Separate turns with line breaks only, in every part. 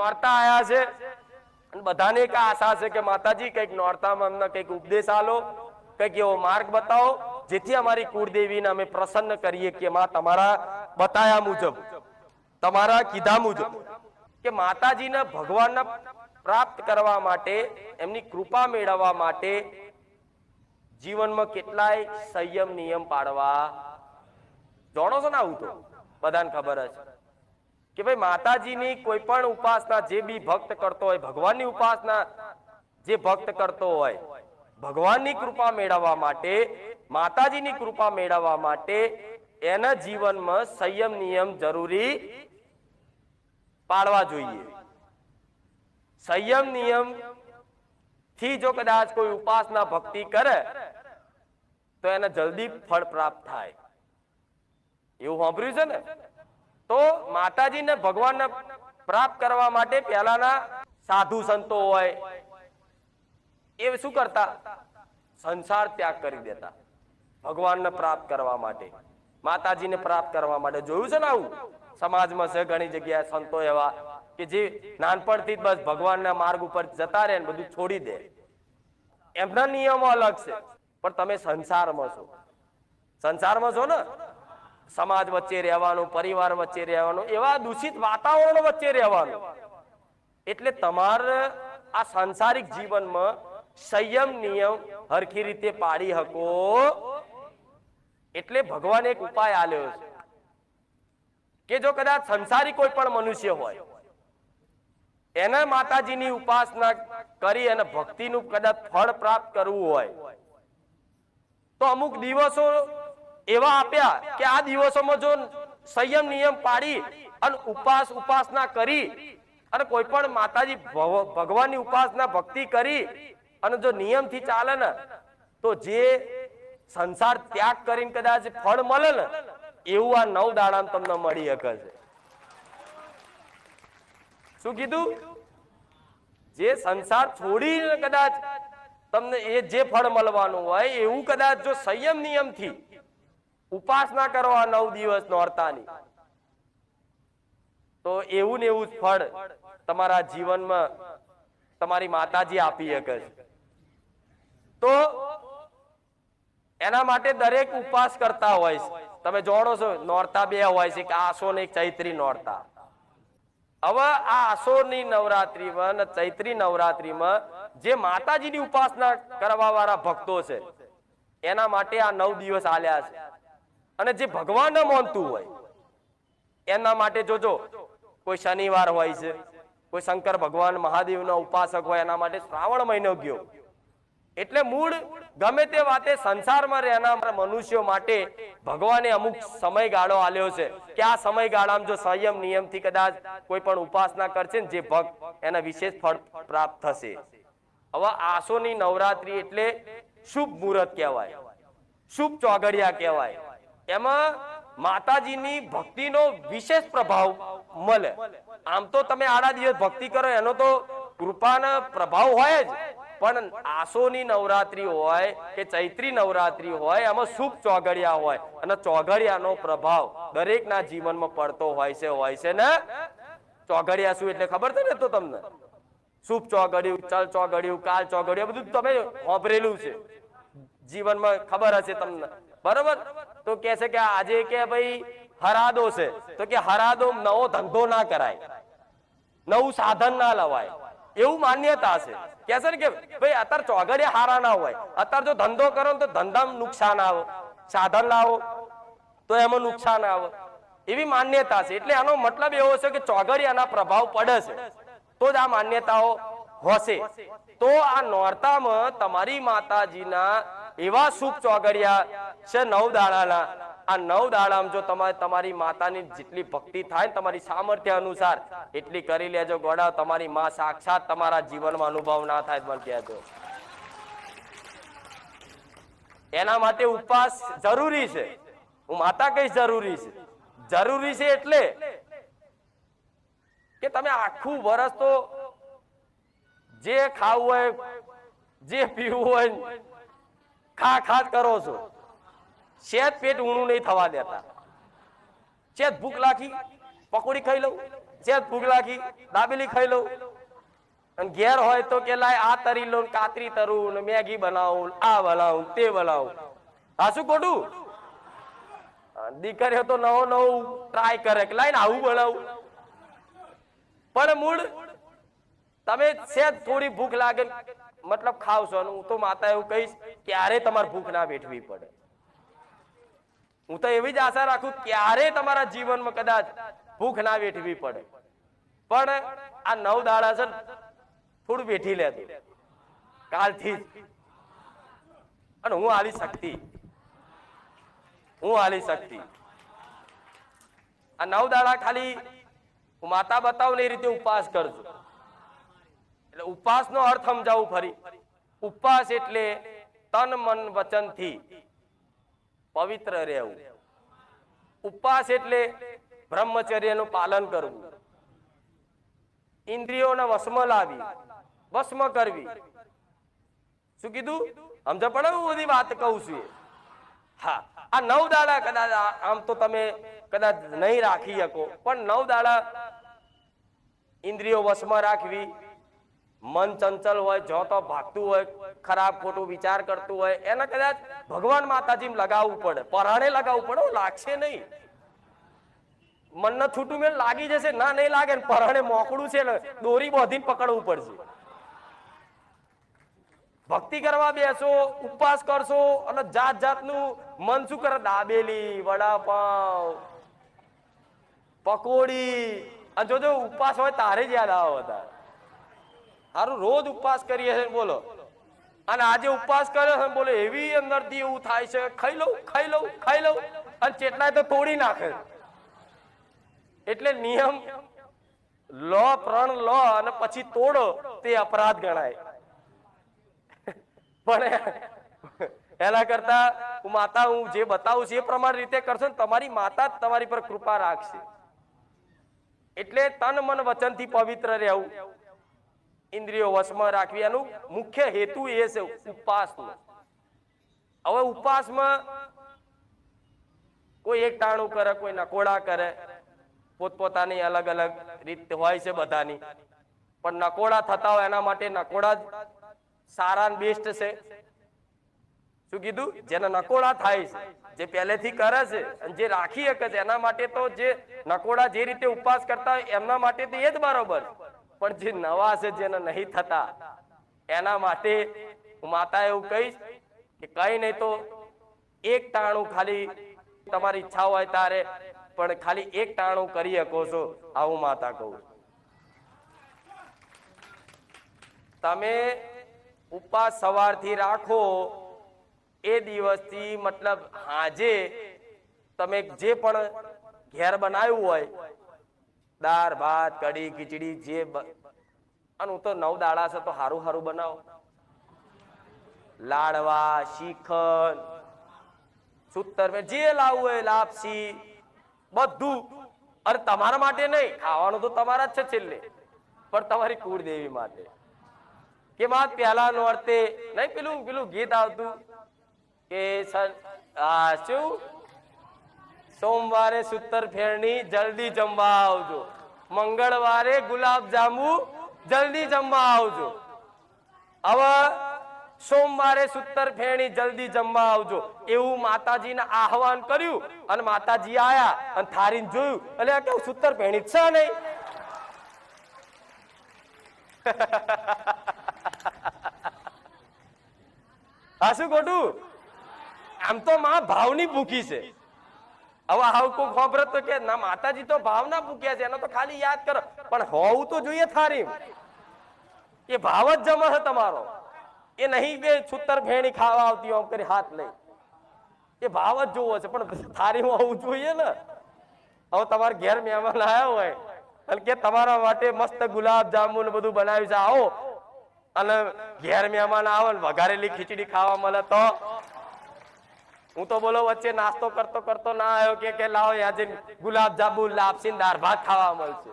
નોરતા આયા છે અને બધાને એક આશા છે કે માતાજી કંઈક નોરતામાં અમને કંઈક ઉપદેશ આલો, કંઈક એવો માર્ગ બતાવો જેથી અમારી કુળદેવીને અમે પ્રસન્ન કરીએ કે માં તમારા બતાયા મુજબ, તમારા કીધા મુજબ કે માતાજીને ભગવાનને પ્રાપ્ત કરવા માટે, એમની કૃપા મેળવવા માટે જીવનમાં કેટલાય સંયમ નિયમ પાડવા. જાણો છો ને આવું તો બધાને ખબર જ કે ભાઈ માતાજીની કોઈ પણ ઉપાસના જે બી ભક્ત કરતો હોય, ભગવાનની ઉપાસના જે ભક્ત કરતો હોય, ભગવાનની કૃપા મેળવવા માટે, માતાજીની કૃપા મેળવવા માટે એના જીવનમાં સંયમ નિયમ જરૂરી પાડવા જોઈએ. સંયમ નિયમ થી જો કદાચ કોઈ ઉપાસના ભક્તિ કરે તો એને જલ્દી ફળ પ્રાપ્ત થાય. એવું સાંભળ્યું છે ને? તો માતાજીને ભગવાનને પ્રાપ્ત કરવા માટે પહેલાના સાધુ સંતો હોય એ શું કરતા? સંસાર ત્યાગ કરી દેતા ભગવાનને પ્રાપ્ત કરવા માટે, માતાજીને પ્રાપ્ત કરવા માટે. જોયું છે ને આવું સમાજમાં છે ઘણી જગ્યાએ સંતો એવા કે જે નાનપણથી બસ ભગવાનના માર્ગ ઉપર જતા રહે ને બધું છોડી દે. એમના નિયમો અલગ છે પણ તમે સંસારમાં છો, સંસારમાં છો ને, સમાજ વચ્ચે રહેવાનું, પરિવાર વચ્ચે રહેવાનું, એવા દૂષિત વાતાવરણ વચ્ચે રહેવાનું. એટલે તમારે આ સાંસારિક જીવનમાં સંયમ નિયમ હરખી રીતે પાડી શકો. એટલે ભગવાન એક ઉપાય આલ્યો છે કે જો કદાચ સંસારી કોઈ પણ મનુષ્ય હોય એને માતાજીની ઉપાસના કરી અને ભક્તિનું કદાચ ફળ પ્રાપ્ત કરવું હોય તો અમુક દિવસો એવા આપ્યા કે આ દિવસોમાં જો સંયમ નિયમ પાડી અને ઉપાસના કરી અને કોઈ પણ માતાજી ભગવાનની ઉપાસના ભક્તિ કરી અને જો નિયમથી ચાલે ને તો જે સંસાર ત્યાગ કરીને કદાચ ફળ મળે ને એવું આ 9 દાડામાં તમને મળી શકે છે. શું કીધું? જે સંસાર છોડીને કદાચ તમને એ જે ફળ મળવાનું હોય એવું કદાચ જો સંયમ નિયમથી ઉપાસના કરો આ 9 દિવસ નોરતાની તો એવું ને એવું ફળ તમારા જીવનમાં તમારી માતાજી આપી શકે છે. તો એના માટે દરેક ઉપવાસ કરતા હોય છે. તમે જાણો છો નોરતા 2 હોય છે, કે આસો ને ચૈત્રી નોરતા. હવે આ આસોની નવરાત્રીમાં અને ચૈત્રી નવરાત્રીમાં જે માતાજીની ઉપાસના કરવા વાળા ભક્તો છે એના માટે આ 9 દિવસ આલ્યા છે. અને જે ભગવાનને માનતું હોય એના માટે જોજો કોઈ શનિવાર હોય છે, કોઈ શંકર ભગવાન મહાદેવનો ઉપાસક હોય એના માટે શ્રાવણ મહિનો ગયો. એટલે મૂળ ગમે તે વાતે સંસારમાં રહેનાર મનુષ્યો માટે ભગવાને અમુક સમયગાળો આલ્યો છે કે આ સમયગાળામાં જો સંયમ નિયમથી કદાચ કોઈ પણ ઉપાસના કરશે ને જે ભક્ત એને વિશેષ ફળ પ્રાપ્ત થશે. હવે આસોની નવરાત્રી એટલે શુભ મુહૂર્ત કહેવાય, શુભ ચોઘડિયા કહેવાય. એમાં માતાજીની ભક્તિનો વિશેષ પ્રભાવ મળે. આમ તો તમે આડા દિવસ ભક્તિ કરો એનો તો કૃપાનો પ્રભાવ હોય જ, પણ આસોની નવરાત્રી હોય કે ચૈત્રી નવરાત્રી હોય એમાં શુભ ચોઘડિયા હોય અને ચોઘડિયાનો પ્રભાવ દરેકના જીવનમાં પડતો હોય છે ને. ચોઘડિયા શું એટલે ખબર છે ને? તો તમને શુભ ચોઘડિયું, ચલ ચોઘડિયું, કાલ ચોઘડિયું બધું તમે સાંભળેલું છે, જીવનમાં ખબર હશે તમને, બરોબર? તો કે છે કે આજે કે ભાઈ હરાદો છે તો કે હરાદો નવો ધંધો ના કરાય, નવું સાધન ના લવાય, એવું માન્યતા છે. કે છે ને કે ભાઈ અત્યારે ચોઘડિયા હારા ના હોય, અત્યારે જો ધંધો કરો તો ધંધામાં નુકસાન આવે, સાધન લાવો તો એમાં નુકસાન આવે, એવી માન્યતા છે. એટલે આનો મતલબ એવો છે કે ચોઘડિયાના પ્રભાવ પડે છે તો જ આ માન્યતાઓ હશે. તો આ નોરતામાં તમારી માતાજીના એવા શુભ ચોઘડિયા છે 9 દાડાના. આ 9 દાડામાં જો તમારી માતાની જેટલી ભક્તિ થાય તમારી સામર્થ્ય અનુસાર એટલી કરી લેજો. ગોડા તમારી માં સાક્ષાત તમારા જીવનમાં અનુભવ ના થાય પણ કહેજો. એના માટે ઉપવાસ જરૂરી છે. હું માતા કઈ જરૂરી છે? જરૂરી છે એટલે કે તમે આખું વર્ષ તો જે ખાવું હોય, જે પીવું હોય ખા કરો છો, શેત પેટ ઊણું નહીં થવા દેતા. શેત ભૂખ લાગી પકોડી ખાઈ લઉં, છે ભૂખ લાગી દાબેલી ખાઈ લઉં, અને ઘેર હોય તો કે લાય આ તરી લઉં, કાતરી તરું ને મેગી બનાવું, આ બનાવું તે બનાવું. હા શું ખોટું? દીકરીઓ તો નવો નવું ટ્રાય કરે કે લાય ને આવું બનાવું. પણ મૂળ તમે સેજ થોડી ભૂખ લાગે મતલબ ખાવશો, હું તો માતા એવું કહીશ ક્યારે તમારે ભૂખ ના વેઠવી પડે. હું તો એવી જ આશા રાખું ક્યારે તમારા જીવનમાં કદાચ ભૂખ ના વેઠવી પડે. પણ આ 9 દાડા છે થોડું વેઠી લેતું કાલથી જ. અને હું આલી શક્તિ, હું આલી શક્તિ. આ 9 દાડા ખાલી હું માતા બતાવું એ રીતે ઉપવાસ કરજો. એટલે ઉપવાસ નો અર્થ સમજાવું ફરી. ઉપવાસ એટલે તન મન વચન થી પવિત્ર રહેવું. ઉપવાસ એટલે બ્રહ્મચર્યનું પાલન કરવું, ઇન્દ્રિયોને વશમાં લાવી, વશમ કરવી. શું કીધું? સમજ પડે હું બધી વાત કહું છું. હા, આ 9 દાડા કદાચ આમ તો તમે કદાચ નહીં રાખી શકો, પણ 9 દાડા ઇન્દ્રિયો વશમાં રાખવી, મન ચંચલ હોય, જો તો ભાગતું હોય, ખરાબ ખોટું વિચાર કરતું હોય, એને કદાચ ભગવાન માતાજી લગાવવું પડે, પરાણે લાગવું પડે. લાગશે નહીં, મનને છૂટું મેળ લાગી જશે ના, નહીં લાગે. પરાણે મોકળું છે ને દોરી બાંધીને પકડવું પડશે. ભક્તિ કરવા બેસો, ઉપવાસ કરશો અને જાત જાતનું મન શું કરે? દાબેલી, વડાપાવ, પકોડી. અને જોજો ઉપવાસ હોય તારે જ યાદ આવે હતા. સારું રોજ ઉપવાસ કરીએ છે બોલો, અને આજે ઉપવાસ કર્યો છે બોલો, એવી અંદરથી એવું થાય છે ખાઈ લઉં ખાઈ લઉં ખાઈ લઉં, અને ચેટલાય તો તોડી નાખે. એટલે નિયમ લો, પ્રણ લો અને પછી તોડો તે અપરાધ ગણાય. પણ એના કરતા હું માતા હું જે બતાવું છું એ પ્રમાણે રીતે કરશો ને તમારી માતા જ તમારી પર કૃપા રાખશે. એટલે તન મન વચન થી પવિત્ર રહેવું, ઇન્દ્રિયો વશમાં રાખવી, એનું મુખ્ય હેતુ એ છે ઉપવાસનો. હવે ઉપવાસમાં કોઈ એક ટાણું કરે, કોઈ નકોડા કરે, પોતપોતાની અલગ અલગ રીત હોય છે બધાની. પણ નકોડા થતા હોય એના માટે નકોડા જ સારા ને બેસ્ટ છે. શું કીધું? જેના નકોડા થાય છે, જે પહેલેથી કરે છે અને જે રાખી શકે છે, એના માટે તો જે નકોડા જે રીતે ઉપવાસ કરતા હોય એમના માટે તો એ જ બરોબર. પણ જે નવા છે, જેને નહીં થતા, એના માટે હું માતા એવું કહીશ કે કઈ નહીં તો એક ટાણું ખાલી તમારી ઈચ્છા હોય તારે, પણ ખાલી એક ટાણું કરી શકો છો. આવું માતા કહું. તમે ઉપવાસ સવારથી રાખો, એ દિવસથી મતલબ આજે તમે જે પણ ઘેર બનાવ્યું હોય, દાળ ભાત કઢી ખીચડી જે અને હું તો 9 દાડા છે તો હારું હારું બનાવો. લાડવા, શીખંડ, સૂતર જે લાવવું હોય, લાપસી, બધું. અરે તમારા માટે નહીં, ખાવાનું તો તમારા જ છે છેલ્લે, પણ તમારી કુળદેવી માટે. કે માં પહેલા નોરતે નહીં પેલું ગીત આવતું કે શું, સોમવારે સૂતર ફેરણી જલ્દી જમવા આવજો, મંગળવારે ગુલાબ જાંબુ જલ્દી જમવા આવજો. હવે સોમવારે સૂતર ફેરણી જલ્દી જમવા આવજો એવું માતાજીને આહવાન કર્યું, અને માતાજી આયા અને થારીને જોયું, એટલે કેવું સૂતર ફેરણી છે નહીં. આ શું ખોટું? આમ તો માં ભાવની ભૂખી છે. હવે આવું કોઈ ખબર તો કે ના, માતાજી તો ભાવના ભૂખ્યા છે, એનો તો ખાલી યાદ કરો. પણ હોવું તો જોઈએ થારી. એ ભાવ જ જમા છે તમારો. એ નહીં કે છૂતર ભેણી ખાવા આવતી આમ કરી હાથ લઈ. એ ભાવ જ જોવો છે, પણ થારીમાં હોવું જોઈએ ને. હવે તમારા ઘેર મહેમાન આવ્યા હોય અને કે તમારા માટે મસ્ત ગુલાબ જાંબુ ને બધું બનાવ્યું છે, આવો. અને ઘેર મહેમાન આવે ને વઘારેલી ખીચડી ખાવા મળે તો હું તો બોલો વચ્ચે નાસ્તો કરતો કરતો ના આવ્યો કે લાવો આજે ગુલાબ જાંબુ લાપસી દાળ ભાત ખાવા મળશે.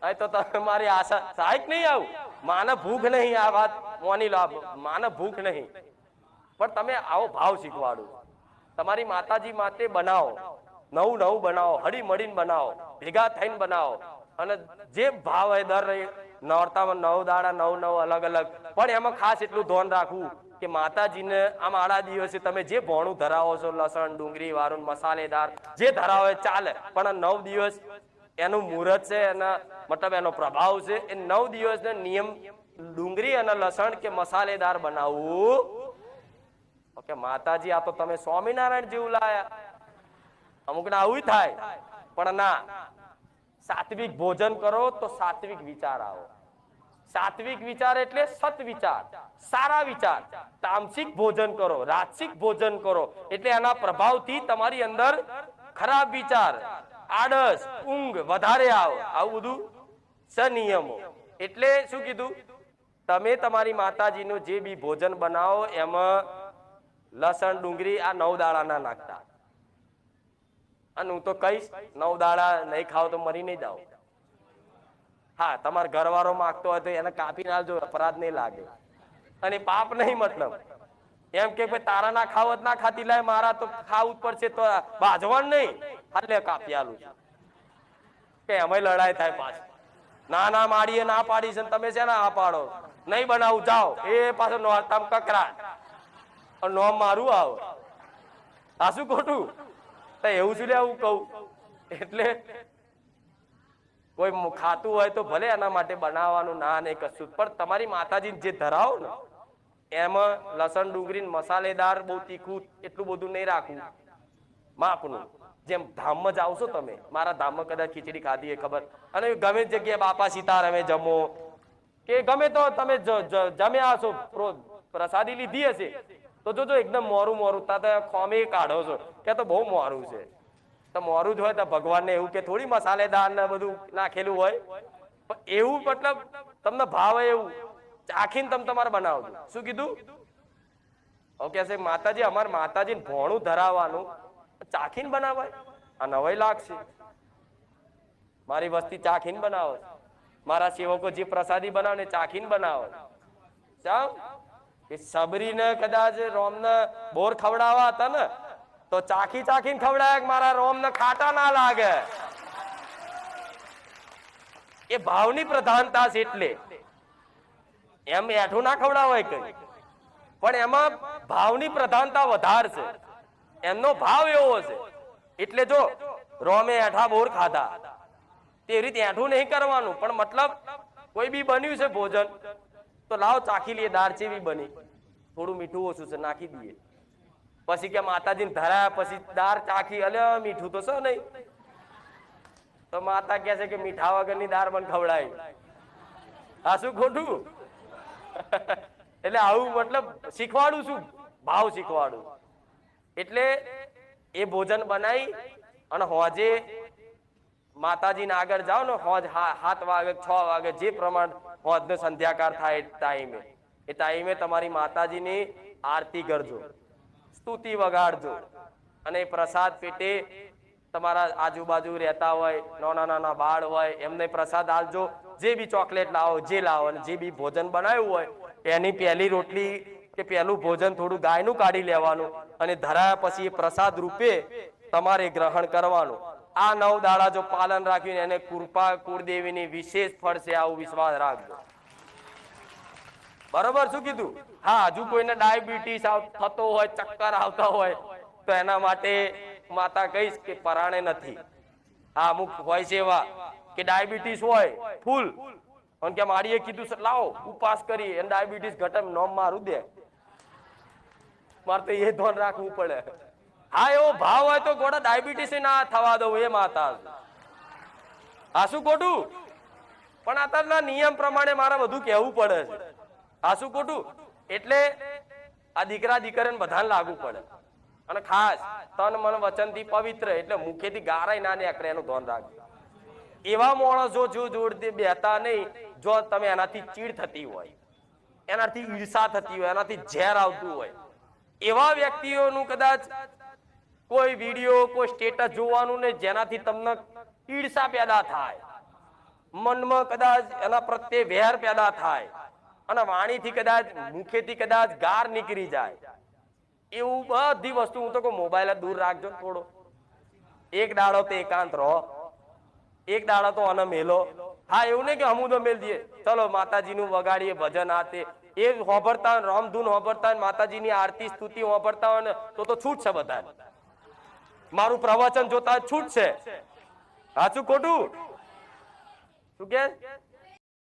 અહીં તો તમારી આશા થાય નહીં. આવું માને ભૂખ નહીં, આ વાત મોની લો, માને ભૂખ નહીં, પણ તમે આવો ભાવ શીખવાડું. તમારી માતાજી માટે બનાવો, નવું નવું બનાવો, હળી મળીને બનાવો, ભેગા થઈને બનાવો. અને જે ભાવ હોય દર નોરતામાં 9 દાડા 9 અલગ અલગ, પણ એમાં ખાસ એટલું ધ્યાન રાખવું કે માતાજીને આમ આડા દિવસે તમે જે ભોણું ધરાવો છો, લસણ ડુંગળી વાળું મસાલેદાર જે ધરાવો ચાલે, પણ 9 દિવસ એનું મુહૂર્ત છે, એના મતલબ એનો પ્રભાવ છે. એ 9 દિવસનો નિયમ ડુંગળી અને લસણ કે મસાલેદાર બનાવવું. ઓકે માતાજી, આ તો તમે સ્વામિનારાયણ જેવું લાયા. અમુક ને આવું થાય, પણ ના, સાત્વિક ભોજન કરો તો સાત્વિક વિચાર આવો. સાત્વિક વિચાર એટલે સત વિચાર, સારા વિચાર. તામસિક ભોજન કરો, રાજસિક ભોજન કરો એટલે એના પ્રભાવથી તમારી અંદર ખરાબ વિચાર, આળસ, ઊંઘ વધારે આવે. આવું બધું સનિયમો. એટલે શું કીધું? તમે તમારી માતાજીનું જે બી ભોજન બનાવો એમાં લસણ ડુંગળી આ 9 દાડા ના નાખતા. અને હું તો કહીશ 9 દાડા નહીં ખાવ તો મરી નહીં જાવ. હા, તમારા ઘરવાળો માંગતો હોય તો એને કાપી નાખજો, અપરાધ નહીં લાગે અને પાપ નહીં. મતલબ એમ કે ભાઈ તારા ના ખાવત ના ખાતી લાય, મારા તો ખાવું જ પડશે, તો બાજવાનું નહીં, એટલે કાપી આલું કે એમાં લડાઈ થાય પાછી. ના ના માડીએ ના પાડી છે, તમે છે ના પાડો, નહીં બનાવું જાઓ. એ પાછો નોરતામ કકરા નોમ મારું આવ. આ શું ખોટું? એવું શું લેવું કહું? એટલે કોઈ ખાતું હોય તો ભલે એના માટે બનાવવાનું, ના નહીં કશું, પણ તમારી માતાજી જે ધરાવો ને એમાં લસણ ડુંગળી મસાલેદાર બહુ તીખું એટલું બધું નહીં રાખવું, માપનું. જેમ ધામમાં જાઓ છો તમે, મારા ધામમાં કદાચ ખીચડી ખાધી એ ખબર, અને ગમે જગ્યાએ બાપા સીતારામે જમો કે ગમે તો તમે જમ્યા હશો, પ્રસાદી લીધી હશે તો જોજો એકદમ મોરું મોરું તા ખોમે કાઢો છો કે તો બહુ મોરું છે. તો મોરું જ હોય તો ભગવાનને એવું કે થોડી મસાલેદાર ને બધું નાખેલું હોય, પણ એવું મતલબ તમને ભાવે એવું ચાખીને તમે તમારે બનાવજો. શું કીધું? ઓકે છે માતાજી, અમારે માતાજીને ભોણું ધરાવવાનું ચાખીને બનાવાય. આ નવાઈ લાગશે. મારી વસ્તી ચાખીને બનાવો, મારા સેવકો જે પ્રસાદી બનાવે ચાખીને બનાવો. ચાલ કે સબરીને કદાચ રોમને બોર ખવડાવવા હતા ને તો ચાખી ચાખીને ખવડાય, મારા રોમને ખાટા ના લાગે. એ ભાવની પ્રધાનતા છે. એટલે એમ એઠું ના ખવડાવાય કઈ, પણ એમાં ભાવની પ્રધાનતા વધારે છે. એમનો ભાવ એવો છે. એટલે જો રોમે એઠા બોર ખાધા તે રીતે એઠું નહીં કરવાનું, પણ મતલબ કોઈ બી બન્યું છે ભોજન તો લાવ ચાખી લઈએ, દાળ ચેવી બની, થોડું મીઠું ઓછું છે નાખી દઈએ. પછી કે માતાજીને ધરાયા પછી દાળ ચાખી, અલે મીઠું તો છે નહીં, તો માતા કહે છે કે મીઠા વગરની દાળ મને ખવડાય. આ શું ખોટું? એટલે આવું મતલબ શીખવાડું છું, ભાવ શીખવાડું. એટલે એ ભોજન બનાવી અને હોજે માતાજીને આગળ જાઓ ને, હોજ 7 વાગે 6 વાગે જે પ્રમાણ હોજનો સંધ્યાકાર થાય ટાઈમે, એ ટાઈમે તમારી માતાજીની આરતી કરજો, સ્તુતિ વગાડજો, અને પ્રસાદ પેટે તમારા આજુબાજુ રહેતા હોય નાના નાના બાળ હોય એમને પ્રસાદ આલજો. જે બી ચોકલેટ લાવો, જે લાવો, અને જે બી ભોજન બનાવ્યું હોય એની પહેલી રોટલી કે પહેલું ભોજન થોડું ગાયનું કાઢી લેવાનું, અને ધરાયા પછી એ પ્રસાદ રૂપે તમારે ગ્રહણ કરવાનું. આ 9 દાડા જો પાલન રાખ્યું એને કૃપા કુળદેવીની વિશેષ ફળ છે, આવું વિશ્વાસ રાખજો. બરોબર? શું કીધું? હા, હજુ કોઈને ડાયાબિટીસ થતો હોય, ચક્કર આવતા હોય તો એના માટે માતા કહીશ કે પરાણે નથી. હા, અમુક હોય છે એવા કે ડાયાબિટીસ હોય ફૂલ, અને કે મારીએ કીધું છે લાવો ઉપવાસ કરી અને ડાયાબિટીસ ઘટે, નોમ મારું દે. મારે તો એ ધ્યાન રાખવું પડે. હા, એવો ભાવ હોય તો ગોડા ડાયાબિટીસ ના થવા દઉં એ માતા. આ શું ખોટું? પણ અત્યારના નિયમ પ્રમાણે મારે બધું કહેવું પડે છે. આ શું ખોટું? એટલે આ દીકરા દીકરીને બધાને લાગુ પડે. અને ખાસ તન મન વચન થી પવિત્ર, એટલે મુખેથી ગારાય ના નીકળે એનું ધ્યાન રાખજો. એવા માણસો જો જોડે બેતા નહીં, જો તમે એનાથી ચીડ થતી હોય, એનાથી ઈર્ષા થતી હોય, એનાથી ઝેર આવતું હોય, એવા વ્યક્તિઓનું કદાચ કોઈ વિડીયો કોઈ સ્ટેટસ જોવાનું નહીં જેનાથી તમને ઈર્ષા પેદા થાય, મનમાં કદાચ એના પ્રત્યે વેર પેદા થાય, અને વાણીથી કદાચ મુખેથી કદાચ ગાર નીકળી જાય. એવું બધી વસ્તુ હું તો કહું મોબાઈલ દૂર રાખજો થોડો. એક દાડો તો એકાંત રહો, એક દાડો તો આને મેલો. હા એવું નહીં કે હમું તો મેલ દઈએ, ચલો માતાજીનું વગાડીએ ભજન આ તે, એ હોભરતા હોય રામધૂન હોભરતા હોય માતાજીની આરતી સ્તુતિ હોભરતા હોય ને તો છૂટ છે બધા. મારું પ્રવચન જોતા છૂટ છે. સાચું ખોટું શું કે